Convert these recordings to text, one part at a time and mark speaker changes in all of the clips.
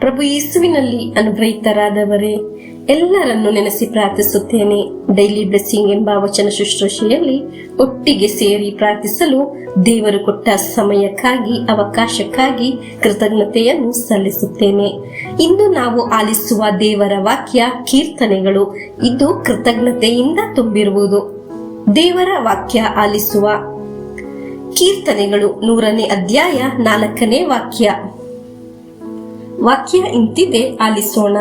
Speaker 1: ಪ್ರಭು ಯೇಸುವಿನಲ್ಲಿ ಅನುಗ್ರಹಿತರಾದವರೇ, ಎಲ್ಲರನ್ನು ನೆನೆಸಿ ಪ್ರಾರ್ಥಿಸುತ್ತೇನೆ. ಡೈಲಿ ಬ್ಲೆಸ್ಸಿಂಗ್ ಎಂಬ ವಚನ ಶುಶ್ರೂಷೆಯಲ್ಲಿ ಒಟ್ಟಿಗೆ ಸೇರಿ ಪ್ರಾರ್ಥಿಸಲು ದೇವರು ಕೊಟ್ಟ ಸಮಯಕ್ಕಾಗಿ, ಅವಕಾಶಕ್ಕಾಗಿ ಕೃತಜ್ಞತೆಯನ್ನು ಸಲ್ಲಿಸುತ್ತೇನೆ. ಇಂದು ನಾವು ಆಲಿಸುವ ದೇವರ ವಾಕ್ಯ ಕೀರ್ತನೆಗಳು. ಇದು ಕೃತಜ್ಞತೆಯಿಂದ ತುಂಬಿರುವುದು. ದೇವರ ವಾಕ್ಯ ಆಲಿಸುವ ಕೀರ್ತನೆಗಳು 100ನೇ ಅಧ್ಯಾಯ 4ನೇ ವಾಕ್ಯ. ವಾಕ್ಯ ಇಂತಿದೆ, ಆಲಿಸೋಣ.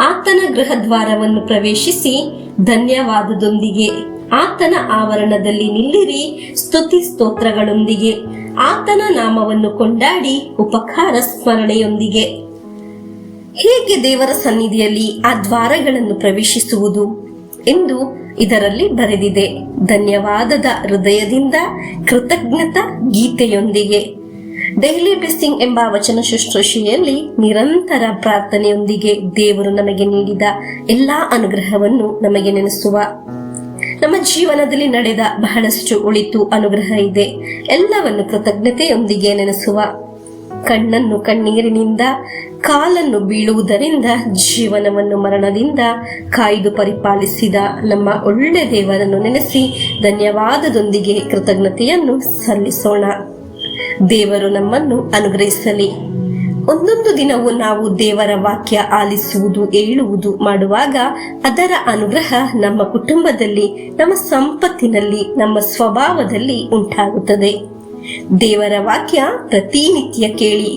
Speaker 1: ಆತನ ಗೃಹದ್ವಾರವನ್ನು ಪ್ರವೇಶಿಸಿ ಧನ್ಯವಾದದೊಂದಿಗೆ ಆತನ ಆವರಣದಲ್ಲಿ ನಿಲ್ಲಿರಿ, ಸ್ತುತಿ ಸ್ತೋತ್ರಗಳೊಂದಿಗೆ ಆತನ ನಾಮವನ್ನು ಕೊಂಡಾಡಿ ಉಪಕಾರ ಸ್ಮರಣೆಯೊಂದಿಗೆ. ಹೇಗೆ ದೇವರ ಸನ್ನಿಧಿಯಲ್ಲಿ ಆ ದ್ವಾರಗಳನ್ನು ಪ್ರವೇಶಿಸುವುದು ಎಂದು ಇದರಲ್ಲಿ ಬರೆದಿದೆ. ಧನ್ಯವಾದದ ಹೃದಯದಿಂದ, ಕೃತಜ್ಞತಾ ಗೀತೆಯೊಂದಿಗೆ. ಡೈಲಿ ಬ್ಲೆಸ್ಸಿಂಗ್ ಎಂಬ ವಚನ ಶುಶ್ರೂಷೆಯಲ್ಲಿ ನಿರಂತರ ಪ್ರಾರ್ಥನೆಯೊಂದಿಗೆ ದೇವರು ನಮಗೆ ನೀಡಿದ ಎಲ್ಲಾ ಅನುಗ್ರಹವನ್ನು ನಮಗೆ ನೆನೆಸುವ. ನಮ್ಮ ಜೀವನದಲ್ಲಿ ನಡೆದ ಬಹಳಷ್ಟು ಒಳಿತು ಅನುಗ್ರಹ ಇದೆ. ಎಲ್ಲವನ್ನು ಕೃತಜ್ಞತೆಯೊಂದಿಗೆ ನೆನೆಸುವ. ಕಣ್ಣನ್ನು ಕಣ್ಣೀರಿನಿಂದ, ಕಾಲನ್ನು ಬೀಳುವುದರಿಂದ, ಜೀವನವನ್ನು ಮರಣದಿಂದ ಕಾಯ್ದು ಪರಿಪಾಲಿಸಿದ ನಮ್ಮ ಒಳ್ಳೆ ದೇವರನ್ನು ನೆನೆಸಿ ಧನ್ಯವಾದದೊಂದಿಗೆ ಕೃತಜ್ಞತೆಯನ್ನು ಸಲ್ಲಿಸೋಣ. ದೇವರು ನಮ್ಮನ್ನು ಅನುಗ್ರಹಿಸಲಿ. ಒಂದೊಂದು ದಿನವೂ ನಾವು ದೇವರ ವಾಕ್ಯ ಆಲಿಸುವುದು, ಹೇಳುವುದು ಮಾಡುವಾಗ ಅದರ ಅನುಗ್ರಹ ನಮ್ಮ ಕುಟುಂಬದಲ್ಲಿ, ನಮ್ಮ ಸಂಪತ್ತಿನಲ್ಲಿ, ನಮ್ಮ ಸ್ವಭಾವದಲ್ಲಿ ಉಂಟಾಗುತ್ತದೆ. ದೇವರ ವಾಕ್ಯ ಪ್ರತಿನಿತ್ಯ ಕೇಳಿ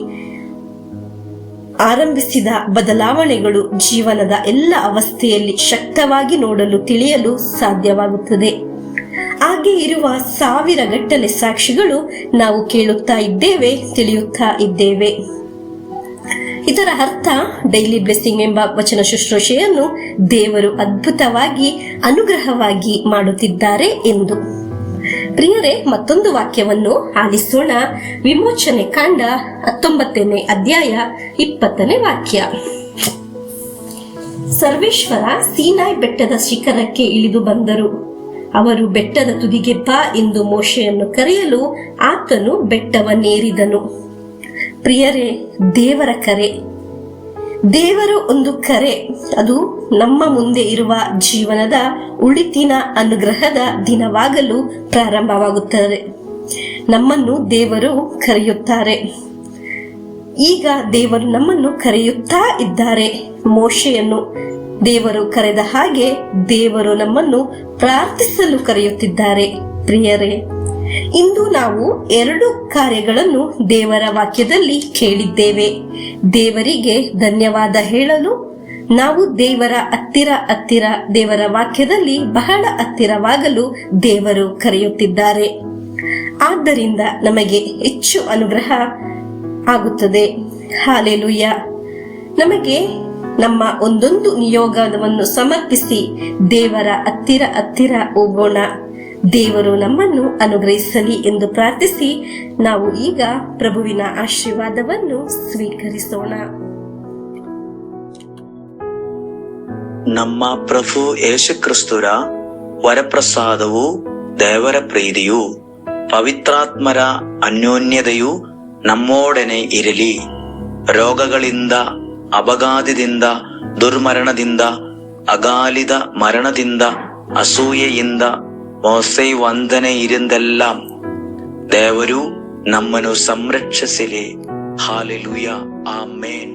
Speaker 1: ಆರಂಭಿಸಿದ ಬದಲಾವಣೆಗಳು ಜೀವನದ ಎಲ್ಲ ಅವಸ್ಥೆಯಲ್ಲಿ ಶಕ್ತವಾಗಿ ನೋಡಲು, ತಿಳಿಯಲು ಸಾಧ್ಯವಾಗುತ್ತದೆ. ಹಾಗೆ ಇರುವ 1000 ಗಟ್ಟಲೆ ಸಾಕ್ಷಿಗಳು ನಾವು ಕೇಳುತ್ತಾ ಇದ್ದೇವೆ, ತಿಳಿಯುತ್ತಾ ಇದ್ದೇವೆ. ಇದರ ಅರ್ಥ ಡೈಲಿ ಬ್ಲೆಸ್ಸಿಂಗ್ ಎಂಬ ವಚನ ಶುಶ್ರೂಷೆಯನ್ನು ದೇವರು ಅದ್ಭುತವಾಗಿ, ಅನುಗ್ರಹವಾಗಿ ಮಾಡುತ್ತಿದ್ದಾರೆ ಎಂದು. ಪ್ರಿಯರೇ, ಮತ್ತೊಂದು ವಾಕ್ಯವನ್ನು ಆಲಿಸೋಣ. ವಿಮೋಚನೆ ಕಾಂಡ 19ನೇ ಅಧ್ಯಾಯ 20ನೇ ವಾಕ್ಯ. ಸರ್ವೇಶ್ವರ ಸೀನಾಯ್ ಬೆಟ್ಟದ ಶಿಖರಕ್ಕೆ ಇಳಿದು ಬಂದರು. ಅವರು ಬೆಟ್ಟದ ತುದಿಗೆ ಬಾ ಎಂದು ಮೋಶೆಯನ್ನು ಕರೆಯಲು ಆತನು ಬೆಟ್ಟವನ್ನೇರಿದನು. ಪ್ರಿಯರೇ, ದೇವರ ಕರೆ, ದೇವರ ಒಂದು ಕರೆ, ಅದು ನಮ್ಮ ಮುಂದೆ ಇರುವ ಜೀವನದ ಉಳಿತಿನ ಅನುಗ್ರಹದ ದಿನವಾಗಲು ಪ್ರಾರಂಭವಾಗುತ್ತದೆ. ನಮ್ಮನ್ನು ದೇವರು ಕರೆಯುತ್ತಾರೆ. ಈಗ ದೇವರು ನಮ್ಮನ್ನು ಕರೆಯುತ್ತಾ ಇದ್ದಾರೆ. ಮೋಶೆಯನ್ನು ದೇವರು ಕರೆದ ಹಾಗೆ ದೇವರು ನಮ್ಮನ್ನು ಪ್ರಾರ್ಥಿಸಲು ಕರೆಯುತ್ತಿದ್ದಾರೆ. ಪ್ರಿಯರೇ, ಇಂದು ನಾವು 2 ಕಾರ್ಯಗಳನ್ನು ದೇವರ ವಾಕ್ಯದಲ್ಲಿ ಕೇಳಿದ್ದೇವೆ. ದೇವರಿಗೆ ಧನ್ಯವಾದ ಹೇಳಲು ನಾವು ದೇವರ ಹತ್ತಿರ ದೇವರ ವಾಕ್ಯದಲ್ಲಿ ಬಹಳ ಹತ್ತಿರವಾಗಲು ದೇವರು ಕರೆಯುತ್ತಿದ್ದಾರೆ. ಆದ್ದರಿಂದ ನಮಗೆ ಹೆಚ್ಚು ಅನುಗ್ರಹ ಆಗುತ್ತದೆ. ಹಾಲೆಲೂಯ. ನಮಗೆ ನಮ್ಮ ಒಂದೊಂದು ನಿಯೋಗವನ್ನು ಸಮರ್ಪಿಸಿ ದೇವರ ಹತ್ತಿರ ಹೋಗೋಣ. ದೇವರು ನಮ್ಮನ್ನು ಅನುಗ್ರಹಿಸಲಿ ಎಂದು ಪ್ರಾರ್ಥಿಸಿ ನಾವು ಈಗ ಪ್ರಭುವಿನ ಆಶೀರ್ವಾದವನ್ನು ಸ್ವೀಕರಿಸೋಣ.
Speaker 2: ನಮ್ಮ ಪ್ರಭು ಯೇಸುಕ್ರಿಸ್ತರ ವರಪ್ರಸಾದವು, ದೇವರ ಪ್ರೀತಿಯು, ಪವಿತ್ರಾತ್ಮರ ಅನ್ಯೋನ್ಯತೆಯು ನಮ್ಮೊಡನೆ ಇರಲಿ. ರೋಗಗಳಿಂದ, ಅಪಘಾತದಿಂದ, ದುರ್ಮರಣದಿಂದ, ಅಗಾಲಿದ ಮರಣದಿಂದ, ಅಸೂಯೆಯಿಂದ, ಮೋಸೆ ವಂದನೆಯಿಂದೆല്ലാം ದೇವರು ನಮ್ಮನ್ನು ಸಂರಕ್ಷಿಸಲಿ. ಹಾಲೆಲೂಯ, ಆಮೇನ್.